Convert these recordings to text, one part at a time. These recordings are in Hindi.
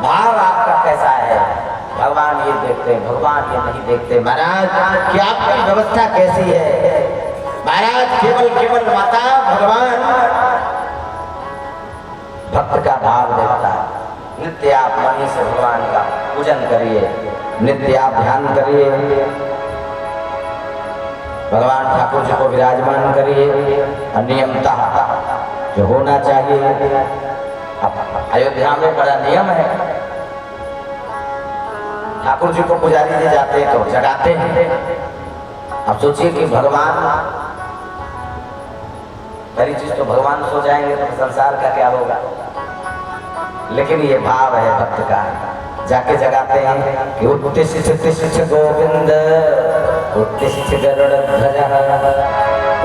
भाव आपका कैसा है? भगवान ये देखते हैं, भगवान ये नहीं देखते। महाराज कि आपकी व्यवस्था कैसी है? महाराज केवल माता भगवान भक्त का भाव देखता है। नित्य आप मनी से भगवान का पूजन करिए, नित्य आप ध्यान करिए, भगवान ठाकुर जी को विराजमान करिए। नियमतः जो होना चाहिए, अयोध्या में बड़ा नियम है, ठाकुर जी को पुजारी जी जाते हैं तो जगाते हैं। अब सोचिए कि भगवान, पहली चीज तो भगवान सो जाएंगे तो संसार का क्या होगा, लेकिन ये भाव है भक्त का, जाके जगाते हैं कि उत्तिष्ठ गोविंद उत्तिष्ठ गरुड़ध्वज,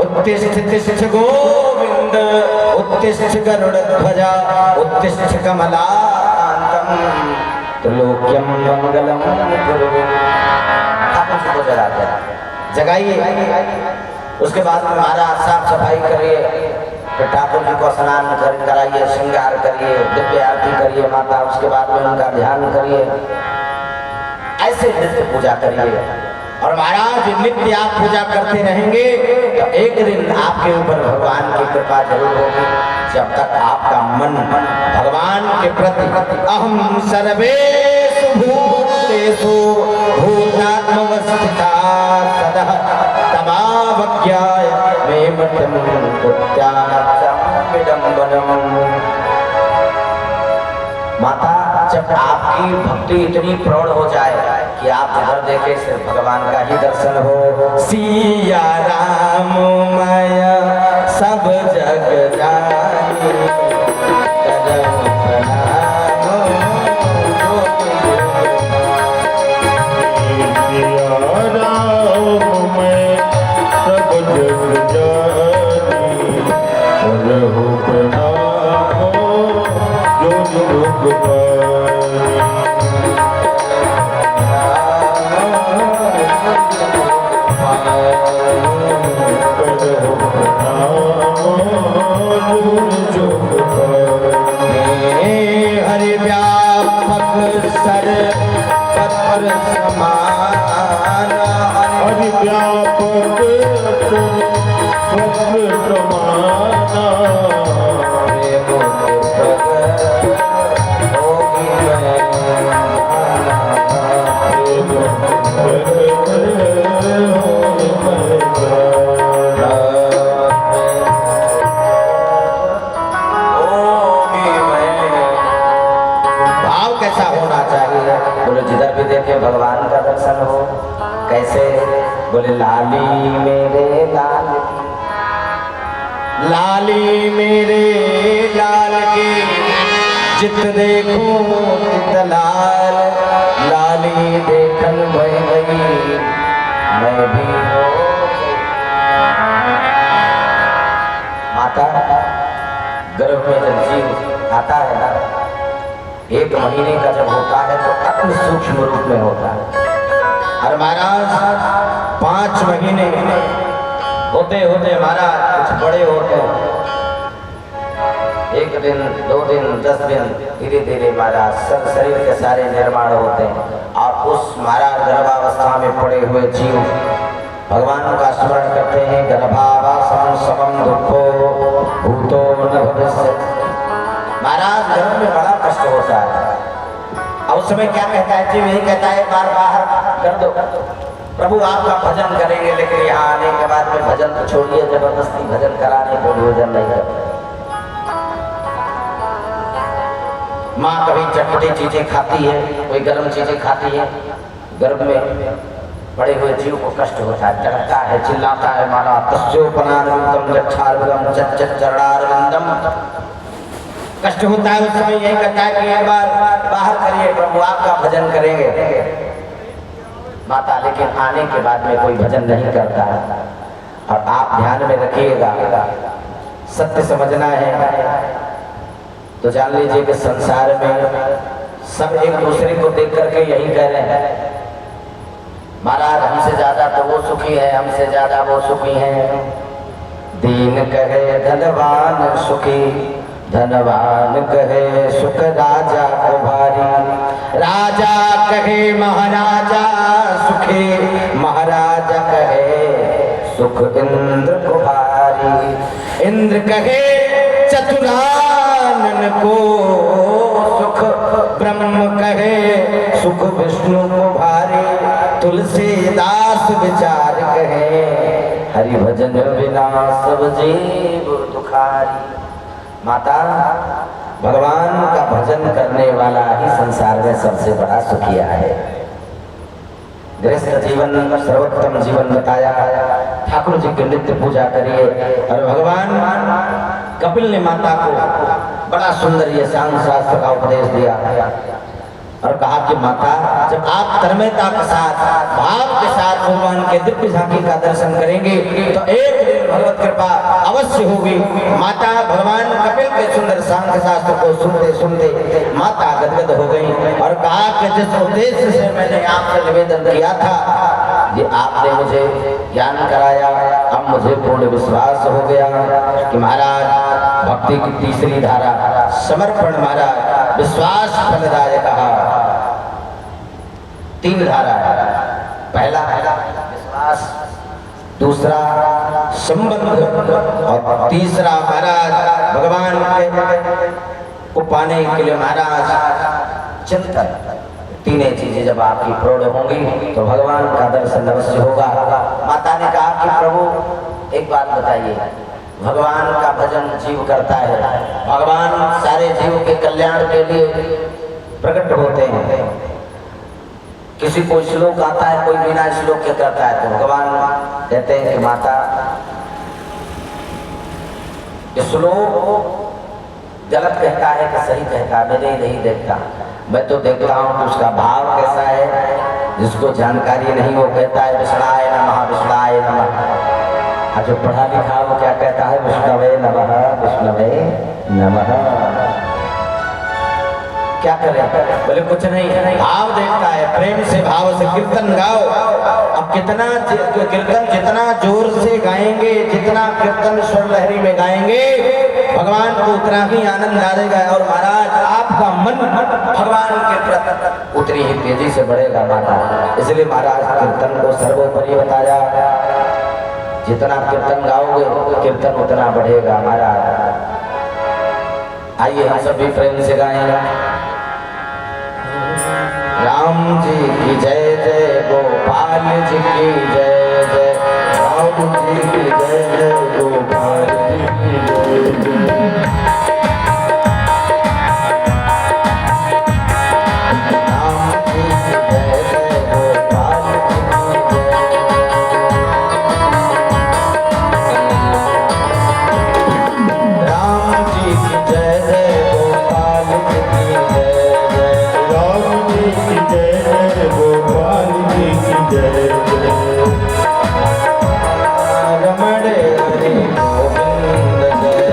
उत्तिष्ठ गोविंद उत्तिष्ठ गरुड़ध्वज, उत्तिष्ठ कमलाकांतम त्रिलोक्यम मंगलम कुरु। ठाकुर जी को जगाते हैं, जगाइए। उसके बाद में महाराज साफ सफाई करिए, फिर ठाकुर जी को स्नान कराइए, श्रृंगार करिए, दिव्य आरती करिए माता, उसके बाद में उनका ध्यान करिए। ऐसे नित्य पूजा करिए। और महाराज नित्य आप पूजा करते रहेंगे तो एक दिन आपके ऊपर भगवान की कृपा जरूर होगी। जब तक आपका मन भगवान के प्रति अहम सर्वेषु भूतेषु भूतात्मवस्थिता सदः तमावज्ञाय मे मतं विडम्बनम्। माता जब आपकी भक्ति इतनी प्रौढ़ हो जाए कि आप जिधर देखे सिर्फ भगवान का ही दर्शन हो। सिया राम माया सब जग जानी, करम प्रणाम सिया राम मैं सब जग जानी, करहु प्रणाम जो जुग पानी। हरि व्यापक सर्वत्र समान, हरि व्यापक सर्वत्र समाना, बोले जिधर भी देखे भगवान का दर्शन हो। कैसे? बोले लाली मेरे लाल की, लाली मेरे लाल की, जित देखो तित लाल, लाली देखन मैं गई मैं भी हो गई। माता गर्भ में जब जीव आता है ना, 1 महीने का जब होता है तो अति सूक्ष्म रूप में होता है। और महाराज 5 महीने होते होते महाराज कुछ बड़े होते हैं। 1 दिन 2 दिन 10 दिन धीरे धीरे महाराज सब शरीर के सारे निर्माण होते हैं। और उस महाराज गर्भावस्था में पड़े हुए जीव भगवान का स्मरण करते हैं। गर्भावासं समं दुःखो भूतो न भविष्यति। महाराज गर्भ में बड़ा कष्ट होता है। और उस समय क्या कहता है जीव? यही कहता है बार बाहर कर दो प्रभु, आपका भजन करेंगे, लेकिन यहाँ आने के बाद में भजन तो छोड़िए, जबरदस्ती भजन कराने को भोजन नहीं करते। माँ कभी चटपटी चीजें खाती है, कोई गर्म चीजें खाती है, गर्भ में बड़े हुए जीव को कष्ट होता है, डरता है, चिल्लाता है मारा तस्योपनानंदम जक्षार्गम चरणारविंदम। कष्ट होता है उस समय यही कहता है कि एक बार बाहर करिए प्रभु, आपका भजन करेंगे। माता लेकिन आने के बाद में कोई भजन नहीं करता है। और आप ध्यान में रखिएगा, सत्य समझना है तो जान लीजिए कि संसार में सब एक दूसरे को देख करके यही कह रहे हैं महाराज हमसे ज्यादा तो वो सुखी है, हमसे ज्यादा वो सुखी है। दीन कहे धनवान सुखी, धनवान कहे सुख राजा को भारी। राजा कहे महाराजा सुखे, महाराजा कहे सुख इंद्र को भारी। इंद्र कहे चतुरानन को सुख, ब्रह्म कहे सुख विष्णु को भारी। तुलसीदास विचार कहे हरि भजन बिना सब जीव दुखारी। माता, भगवान का भजन करने वाला ही संसार में सबसे बड़ा सुखिया है। गृहस्थ जीवन सर्वोत्तम जीवन बताया। ठाकुर जी की नित्य पूजा करिए। और भगवान कपिल ने माता को बड़ा सुंदर ये सांग शास्त्र का उपदेश दिया और कहा कि माता, जब आप तन्मयता के साथ भाव के साथ भगवान के दिव्य झांकी का दर्शन करेंगे तो एक दिन भगवत कृपा अवश्य होगी। माता भगवान कपिल के सुंदर सांग शास्त्र को सुनते सुनते माता गदगद हो गई और कहा कि जिस उद्देश्य से मैंने आपसे निवेदन किया था, ये आपने मुझे ज्ञान कराया। अब मुझे पूर्ण विश्वास हो गया कि महाराज भक्ति की तीसरी धारा समर्पण, महाराज विश्वास फलदायक कहा। तीन धारा है, पहला विश्वास, दूसरा संबंध और तीसरा महाराज भगवान को पाने के लिए महाराज चिंतन। तीनों चीजें जब आपकी प्रौढ़ होंगी तो भगवान का दर्शन अवश्य होगा। माता ने कहा कि प्रभु एक बात बताइए, भगवान का भजन जीव करता है, भगवान सारे जीव के कल्याण के लिए प्रकट होते हैं। किसी को श्लोक आता है, कोई बिना श्लोक के करता है, तो भगवान कहते हैं कि माता श्लोक गलत कहता है कि सही कहता है, मैं नहीं देखता। मैं तो देखता हूँ उसका भाव कैसा है। जिसको जानकारी नहीं वो कहता है विष्णाय नमः, विष्णाय नमः। और जो पढ़ा लिखा वो क्या कहता है, विष्णवे नमः, विष्णवे नमः। क्या करें, बोले कुछ नहीं, भाव देखता है, प्रेम से भाव से कीर्तन गाओ। अब कितना कीर्तन जितना जोर से गाएंगे, जितना कीर्तन स्वर लहरी में गाएंगे, भगवान को उतना ही आनंद आएगा। और महाराज आपका मन भगवान के प्रति उतनी ही तेजी से बढ़ेगा माता। इसलिए महाराज कीर्तन को सर्वोपरि बताया। जितना कीर्तन गाओगे कीर्तन उतना बढ़ेगा महाराज। आइए हम सभी प्रेम से गाएंगे। राम जी की जय जय, गोपाल जी की जय जय, राम जी की जय जय, गोपाल जी की जय जय। राम जी की जय जय, गोपाल जी की जय। राम जी की जय जय, गोपाल जी की जय जय। राम जी की जय जय, गोपाल जी की जय जय। रमण हरि गोविंद जय,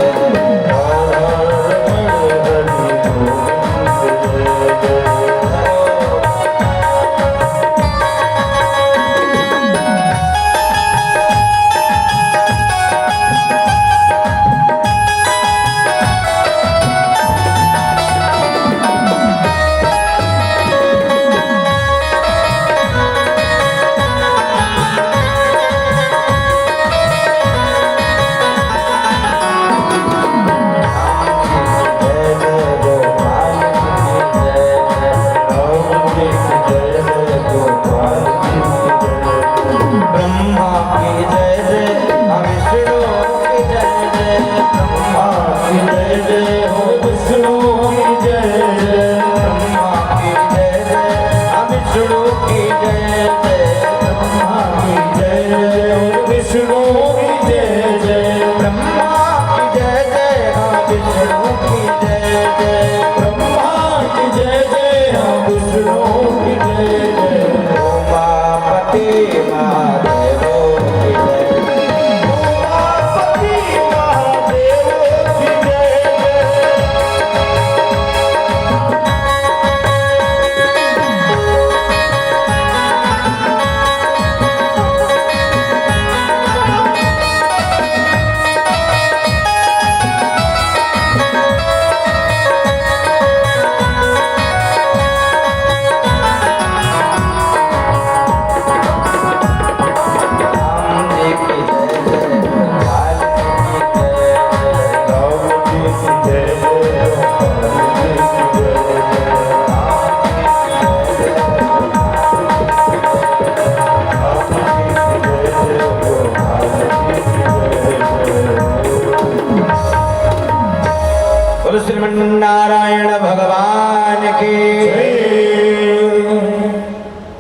की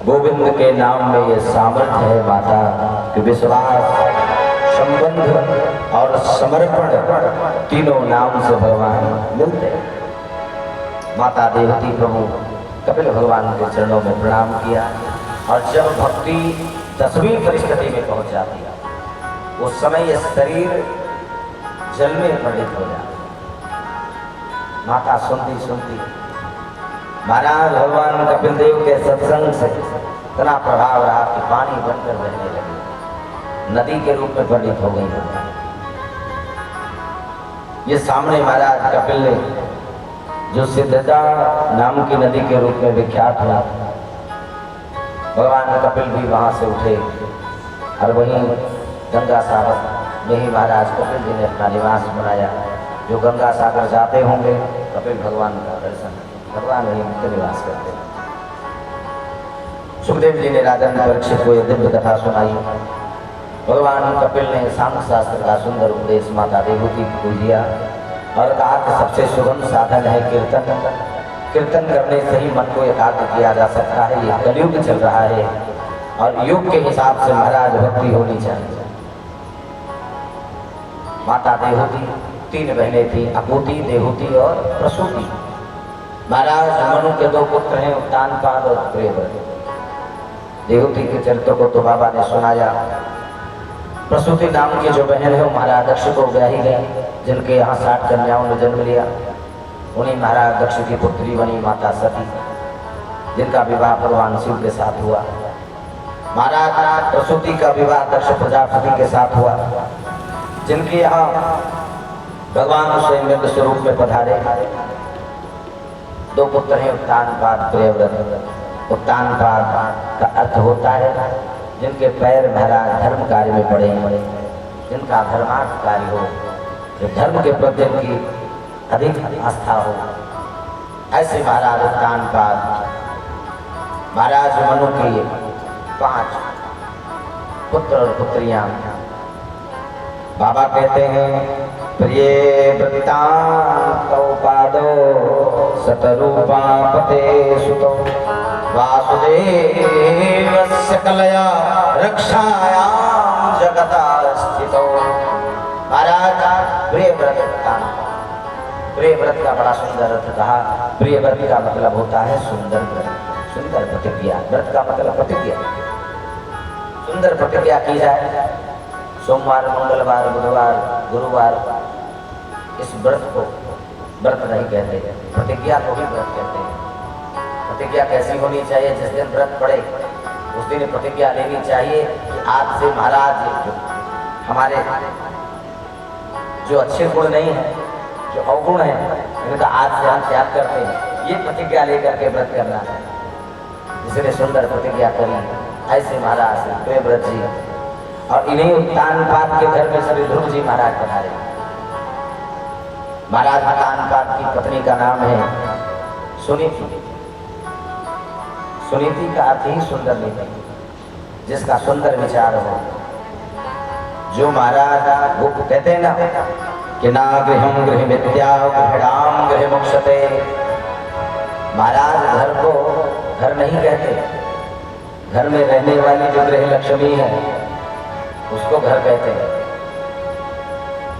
गोविंद के नाम में ये सामर्थ्य है माता कि विश्वास, संबंध और समर्पण तीनों नाम से भगवान मिलते हैं। माता देवती प्रभु कपिल भगवान के चरणों में प्रणाम किया और जब भक्ति 10वीं परिस्थिति में पहुंच जाती है उस समय ये शरीर जल में पंडित हो जाता। माता सुनती सुनती महाराज भगवान कपिल देव के सत्संग से इतना प्रभाव रहा कि पानी बनकर बहने लगी, नदी के रूप में पंडित हो गई। ये सामने महाराज कपिल ने जो सिद्धता नाम की नदी के रूप में विख्यात हुआ, भगवान कपिल भी वहां से उठे और वहीं गंगा सागर में ही महाराज कपिल जी ने अपना निवास बनाया। जो गंगा सागर जाते होंगे कपिल भगवान का दर्शन, भगवान वहीं मुख्य निवास करते हैं। सुखदेव जी ने राजा परीक्षित को यह दिव्य कथा सुनाई। भगवान कपिल ने सांख्य शास्त्र का सुंदर उपदेश माता देवती को दिया और कहा कि सबसे सुगम साधन है कीर्तन। कीर्तन करने से ही मन को एकाग्र किया जा सकता है। ये कलयुग चल रहा है और युग के हिसाब से महाराज भक्ति होनी चाहिए। माता देवती 3 बहनें थी, अपूति, देवहूति और प्रसूति। महाराज मनु के 2 पुत्र हैं, उत्तानपाद और प्रियव्रत। देवहूति के चरित्र को तो बाबा ने सुनाया। प्रसूति नाम की जो बहन है वो महाराज दक्ष को ब्याही गई, जिनके यहाँ 60 कन्याओं ने जन्म लिया। उन्हीं महाराज दक्ष की पुत्री बनी माता सती, जिनका विवाह भगवान शिव के साथ हुआ। महाराज प्रसूति का विवाह दक्ष प्रजापति के साथ हुआ, जिनके यहाँ भगवान स्वयं स्वरूप में पधारे। 2 पुत्र हैं, उत्तानपाद, प्रियव्रत। उत्तानपाद का अर्थ होता है जिनके पैर महाराज धर्म कार्य में पड़े, जिनका धर्मार्थ कार्य हो, जो धर्म के प्रति की अधिक आस्था हो, ऐसे महाराज उत्तानपाद। महाराज मनु के 5 पुत्र और पुत्रियां। बाबा कहते हैं प्रिय वृत्तांतो पादो सतरूपा पते सुतो वासुदेवस्य कलया रक्षायां जगता स्थितो। महाराज प्रियव्रत, प्रियव्रत का बड़ा सुंदर अर्थ कहा। प्रियव्रत का मतलब होता है सुंदर व्रत, सुंदर प्रतिज्ञा। व्रत का मतलब प्रतिज्ञा, सुंदर प्रतिज्ञा की जाए। सोमवार, मंगलवार, बुधवार, गुरुवार इस व्रत को व्रत नहीं कहते, प्रतिज्ञा को भी व्रत कहते हैं। प्रतिज्ञा कैसी होनी चाहिए? जिस दिन व्रत पड़े उस दिन प्रतिज्ञा लेनी चाहिए कि आज से महाराज हमारे जो अच्छे गुण नहीं है, जो अवगुण है, इनका आज से हम त्याग करते हैं। ये प्रतिज्ञा लेकर के व्रत करना है। जिसने सुंदर प्रतिज्ञा करी ऐसे महाराज प्रियव्रत जी, और इन्हीं उत्तानपाद के घर में श्री ध्रुव जी महाराज पधारे। महाराज उत्तानपाद की पत्नी का नाम है सुनीति। सुनीति का अर्थ ही सुंदर नीति, जिसका सुंदर विचार हो। जो महाराज वो कहते हैं ना कि ना गृहम गृह विद्या गृहणाम गृह मोक्षते। महाराज घर को घर नहीं कहते, घर में रहने वाली जो गृह लक्ष्मी है उसको घर कहते हैं।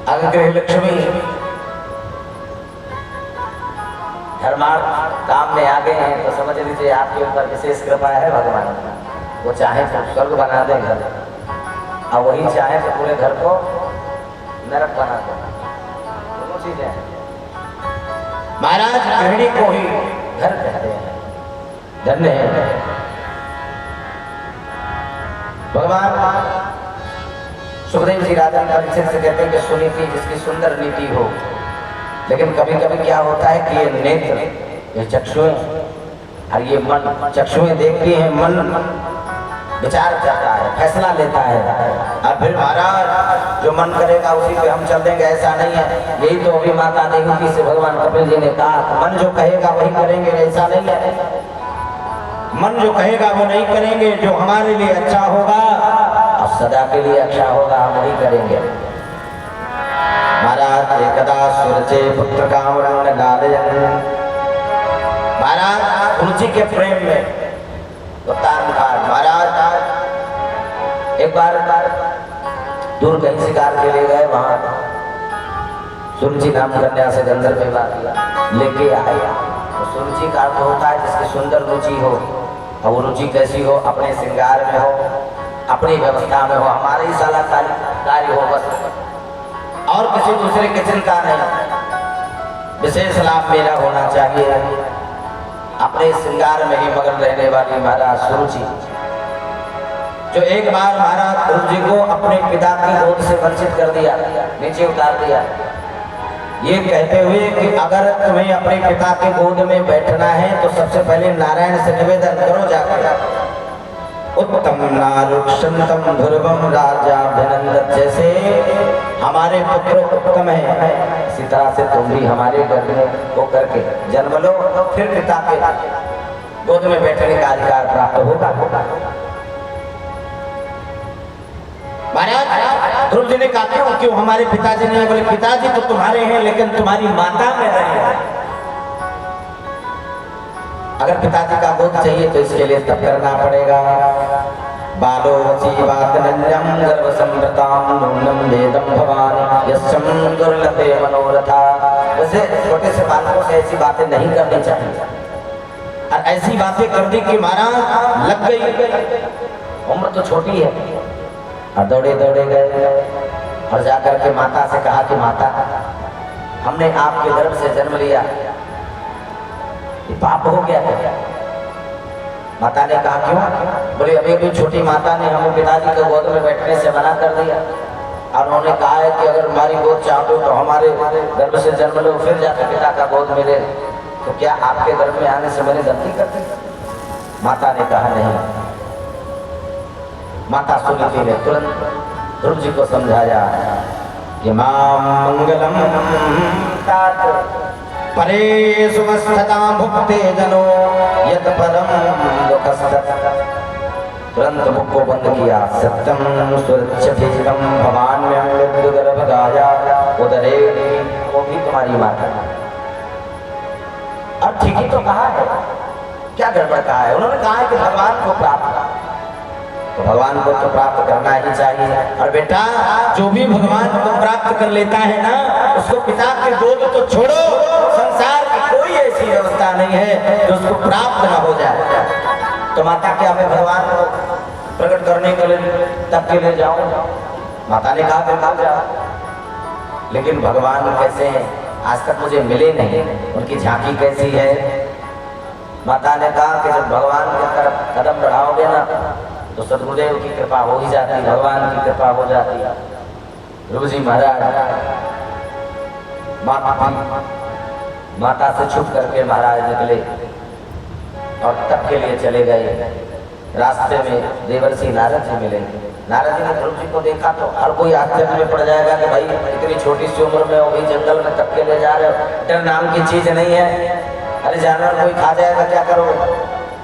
अगर गृह लक्ष्मी धर्मार्थ काम में आ गए हैं तो समझ लीजिए आपके ऊपर विशेष कृपा है भगवान। वो चाहे तो स्वर्ग बना दे घर, और वही चाहे तो पूरे घर को नरक बना दे। दोनों चीजें हैं। महाराज गृहिणी को ही घर कहते हैं। धन्य है भगवान। सुखदेव जी राजा परीक्षित से कहते हैं कि सुनीति जिसकी सुंदर नीति हो। लेकिन कभी कभी क्या होता है कि ये नेत्र, ये चक्षुएं और ये मन, चक्षुएं देखती हैं, मन विचार करता है, फैसला लेता है, और फिर महाराज जो मन करेगा उसी पे हम चल देंगे, ऐसा नहीं है। यही तो अभी माता देवकी से भगवान कपिल जी ने कहा, मन जो कहेगा वही करेंगे, ऐसा नहीं है। मन जो कहेगा वो नहीं करेंगे, जो हमारे लिए अच्छा होगा और सदा के लिए अच्छा होगा हम वही करेंगे। महाराज एकदा सुरचे पुत्र कामरंग लालयन। महाराज रुचि के प्रेम में महाराज एक बार दूर कहीं शिकार के लिए गए, वहां सुरुचि नाम कन्या से गंधर्व विवाह किया, लेके आए। तो सुरुचि का अर्थ होता है जिसकी सुंदर रुचि हो, और वो रुचि कैसी हो, अपने श्रृंगार में हो, अपनी व्यवस्था में हो, हमारे ही साला कार्य हो बस, और किसी दूसरे की चिंता नहीं। विशेष लाभ मेरा होना चाहिए, अपने श्रृंगार में ही मगन रहने वाली महाराज सुरुचि, जो एक बार महाराज गुरुजी को अपने पिता की गोद से वंचित कर दिया, नीचे उतार दिया, ये कहते हुए कि अगर तुम्हें अपने पिता के गोद में बैठना है तो सबसे पहले नारायण से निवेदन करो जाकर, उत्तम नारुक्षंतम ध्रुवम राजा अभिनंदन, जैसे हमारे पुत्र उत्तम है इसी तरह से तुम भी हमारे घर में होकर के जन्म लो, फिर पिता के गोद में बैठने का अधिकार प्राप्त होगा। महाराज ध्रुव जी ने कहा क्यों हमारे पिताजी नहीं? बोले पिताजी तो तुम्हारे हैं लेकिन तुम्हारी माता में नहीं है। अगर पिताजी का गोद चाहिए तो इसके लिए तप करना पड़ेगा। बालो वसीवातनन्यं गर्भसंभृतां नूनं वेदं भवान् यस्यं दुर्लभे मनोरथा। वैसे छोटे से बालकों से ऐसी बातें नहीं करनी चाहिए, और ऐसी बातें कर दी कि महाराज लग गई, उम्र तो छोटी है, और दौड़े दौड़े गए और जाकर के माता से कहा कि माता हमने आपके गर्भ से जन्म लिया, ये पाप हो गया क्या? माता ने कहा क्यों? बोले अभी अभी छोटी माता ने हमें पिताजी के गोद में बैठने से मना कर दिया, और उन्होंने कहा है कि अगर हमारी गोद चाहो तो हमारे गर्भ से जन्म लो, फिर जाकर पिता का गोद मिले, तो क्या आपके गर्भ में आने से मैंने गलती कर दी? माता ने कहा नहीं। माता सुनीति ने तुरंत ध्रुव जी को समझाया कि मां मंगलम तात परे सुवस्थता भुक्ते जनो यत परम दुखस्तत। तुरंत मुख को बंद किया। सत्यम सुरक्षितम भवान में मृत्यु गर्भ गाया उदरे, वो भी तुम्हारी माता। अब ठीक ही तो कहा है, क्या गड़बड़ कहा है? उन्होंने कहा है कि भगवान को प्राप्त, तो भगवान को तो प्राप्त करना ही चाहिए। और बेटा जो भी भगवान को प्राप्त कर लेता है ना, उसको पिता के गोद तो छोड़ो, संसार की कोई ऐसी व्यवस्था नहीं है जो उसको प्राप्त ना हो जाए। तो माता क्या मैं भगवान को प्रकट करने के लिए तब के लिए जाऊं? माता ने कहा बिल्कुल जाओ, लेकिन भगवान कैसे हैं आज तक मुझे मिले नहीं, उनकी झांकी कैसी है? माता ने कहा कि जब भगवान की तरफ कदम बढ़ाओगे ना तो सदगुरुदेव की कृपा हो ही जाती, भगवान की कृपा हो जाती। ध्रुव जी महाराज माता से छुप करके महाराज निकले और तप के लिए चले गए। रास्ते में देवर्षि नारद जी मिले। नारद जी ने ध्रुव जी को देखा तो हर कोई आश्चर्य में पड़ जाएगा कि भाई इतनी छोटी सी उम्र में हो गई, जंगल में तप के लिए जा रहे हो, डर नाम की चीज नहीं है, अरे जानवर कोई खा जाएगा क्या करोगे?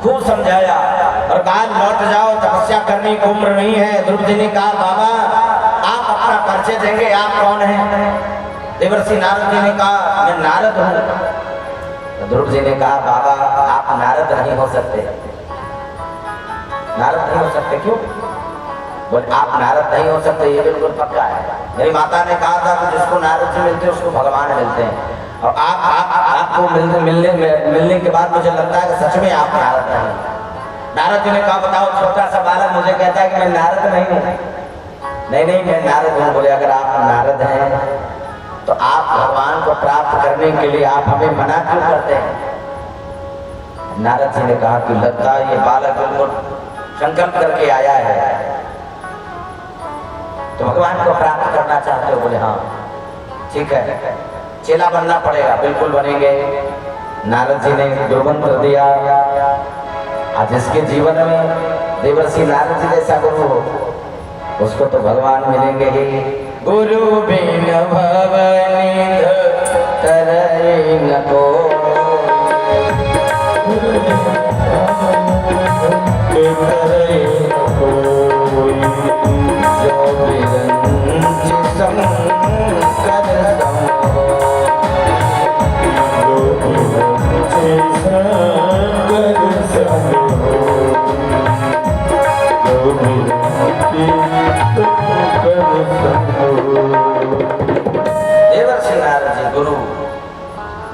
खूब समझाया और कहा लौट जाओ, तपस्या करने की उम्र नहीं है। ध्रुव जी ने कहा बाबा आप अपना परिचय देंगे, आप कौन हैं? देवर्षि नारद जी ने कहा मैं नारद हूँ। तो ध्रुव जी ने कहा बाबा आप नारद नहीं हो सकते। नारद नहीं हो सकते क्यों? बोले आप नारद नहीं हो सकते, ये बिल्कुल पक्का है। मेरी माता ने कहा था कि जिसको नारद जी मिलते हैं उसको भगवान मिलते हैं, और आपको मिलने के बाद मुझे लगता है कि सच में आप नारद नहीं। नारद जी ने कहा बताओ, छोटा सा बालक मुझे कहता है कि मैं नारद नहीं हूँ। नहीं मैं नारद हूँ। बोले अगर आप नारद हैं तो आप भगवान को प्राप्त करने के लिए आप हमें मना क्यों करते हैं? नारद जी ने कहा कि लगता है ये बालक बिल्कुल संकल्प करके आया है, तो भगवान को प्राप्त करना चाहते हो? बोले हाँ ठीक है, चेला बनना पड़ेगा। बिल्कुल बनेंगे। नारद जी ने गुरुमंत्र दिया। आज जिसके जीवन में देवर्षि नारद जी जैसा गुरु हो उसको तो भगवान मिलेंगे ही। गुरु बिन भवनि तरई न कोई, जो बिरंच संकर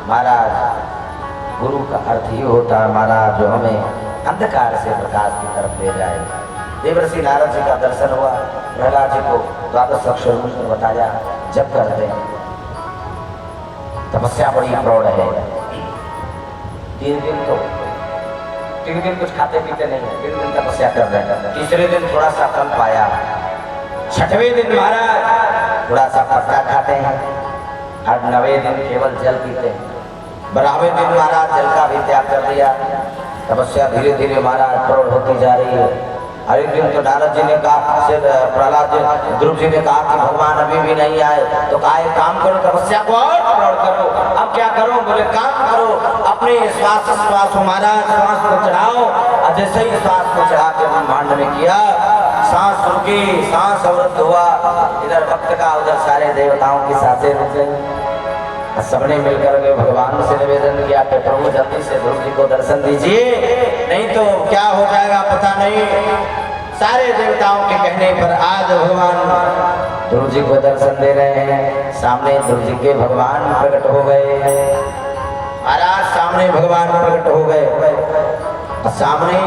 महाराज गुरु का अर्थ ही होता है महाराज जो हमें अंधकार से प्रकाश की तरफ ले जाए। देवर्षि नारद जी का दर्शन हुआ, प्रहलाद जी को द्वादश अक्षर मंत्र बताया, जप करते हैं। तपस्या बड़ी प्रौढ़ है। 3 दिन कुछ खाते पीते नहीं है, 3 दिन तपस्या कर रहे हैं। तीसरे दिन थोड़ा सा फल पाया, छठवें दिन महाराज थोड़ा सा पत्ता खाते हैं, और 9वें दिन केवल जल पीते हैं। 12वें दिन महाराज जल का भी त्याग कर दिया। तपस्या धीरे धीरे महाराज प्रौढ़ होती जा रही है। हर एक दिन तो नारद जी ने कहा, प्रहलाद जी ध्रुव जी ने कहा कि भगवान अभी भी नहीं आए, तो कहा एक काम करो, तपस्या को और प्रौढ़ करो। अब क्या करो? बोले काम करो, अपने श्वास महाराज श्वास को चढ़ाओ। और जैसे ही श्वास को चढ़ा के ब्रह्मांड में किया, सांस रुकी, सांस अवरुद्ध हुआ। इधर भक्त का, उधर सारे देवताओं की सांसें रुक गई। सबने मिलकर के भगवान से निवेदन किया कि प्रभु जल्दी से ध्रुव जी को दर्शन दीजिए, नहीं तो क्या हो जाएगा पता नहीं। सारे देवताओं के कहने पर आज भगवान ध्रुव जी को दर्शन दे रहे हैं। सामने ध्रुव जी के भगवान प्रकट हो गए। महाराज सामने भगवान प्रकट हो गए। सामने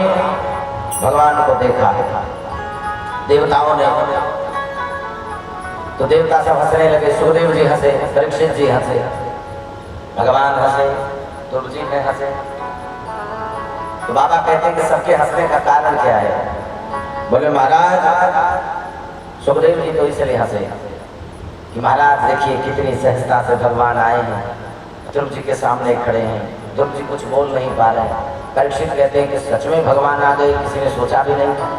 भगवान को देखा देवताओं ने, तो देवता सब हंसने लगे। सुखदेव जी हंसे, परीक्षित जी हंसे, भगवान हंसे, ध्रुव जी ने हंसे। तो बाबा कहते हैं कि सबके हंसने का कारण क्या है? बोले महाराज सुखदेव जी तो इसलिए हंसे कि महाराज देखिए कितनी सहजता से भगवान आए हैं, ध्रुव जी के सामने खड़े हैं, ध्रुव जी कुछ बोल नहीं पा रहे हैं। परीक्षित कहते हैं कि सच में भगवान आ गए, किसी ने सोचा भी नहीं था।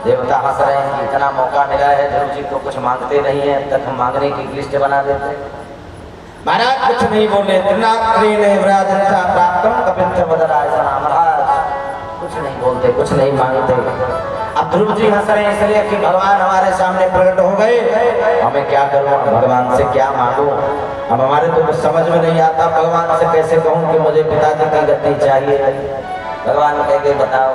देवता हंस रहे हैं कि इतना मौका मिला है, ध्रुव जी को कुछ मांगते नहीं है, तक हम मांगने की लिस्ट बना देते। महाराज कुछ नहीं बोले। कुछ नहीं बोलते, कुछ नहीं मांगते। अब ध्रुव जी हंस रहे हैं इसलिए कि भगवान हमारे सामने प्रकट हो गए, हमें क्या करूं, भगवान से क्या मांगूं। अब हमारे तो कुछ समझ में नहीं आता, भगवान से कैसे कहूं कि मुझे पिताजी की गति चाहिए। भगवान कह के बताओ,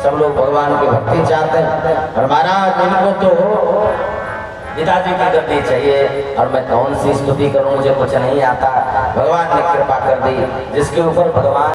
सब लोग भगवान की भक्ति चाहते हैं, और महाराज इनको तो पिताजी की गति चाहिए, और मैं कौन सी स्तुति करूं, मुझे कुछ नहीं आता। भगवान ने कृपा कर दी, जिसके ऊपर भगवान